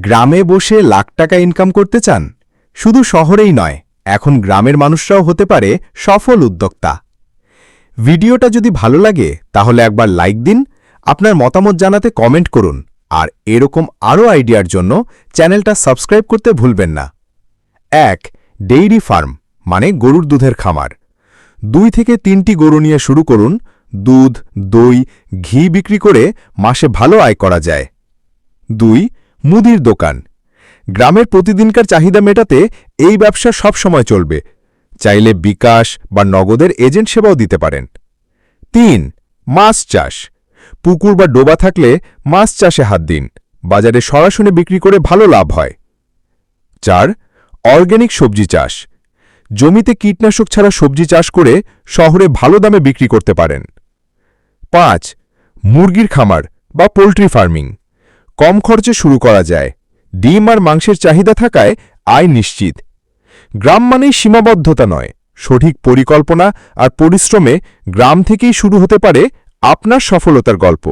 গ্রামে বসে লাখ টাকা ইনকাম করতে চান? শুধু শহরেই নয়, এখন গ্রামের মানুষরাও হতে পারে সফল উদ্যোক্তা। ভিডিওটা যদি ভালো লাগে তাহলে একবার লাইক দিন, আপনার মতামত জানাতে কমেন্ট করুন, আর এরকম আরও আইডিয়ার জন্য চ্যানেলটা সাবস্ক্রাইব করতে ভুলবেন না। 1. ডেইরি ফার্ম মানে গরুর দুধের খামার। 2 থেকে 3টি গরু নিয়ে শুরু করুন। দুধ, দই, ঘি বিক্রি করে মাসে ভালো আয় করা যায়। 2. মুদির দোকান। গ্রামের প্রতিদিনকার চাহিদা মেটাতে এই ব্যবসা সবসময় চলবে। চাইলে বিকাশ বা নগদের এজেন্ট সেবাও দিতে পারেন। 3. মাছ চাষ। পুকুর বা ডোবা থাকলে মাছ চাষে হাত দিন, বাজারে সরাসরি বিক্রি করে ভালো লাভ হয়। 4. অর্গ্যানিক সবজি চাষ। জমিতে কীটনাশক ছাড়া সবজি চাষ করে শহরে ভালো দামে বিক্রি করতে পারেন। 5. মুরগির খামার বা পোল্ট্রি ফার্মিং। কম খরচে শুরু করা যায়, ডিম আর মাংসের চাহিদা থাকায় আয় নিশ্চিত। গ্রাম মানেই সীমাবদ্ধতা নয়, সঠিক পরিকল্পনা আর পরিশ্রমে গ্রাম থেকেই শুরু হতে পারে আপনার সফলতার গল্প।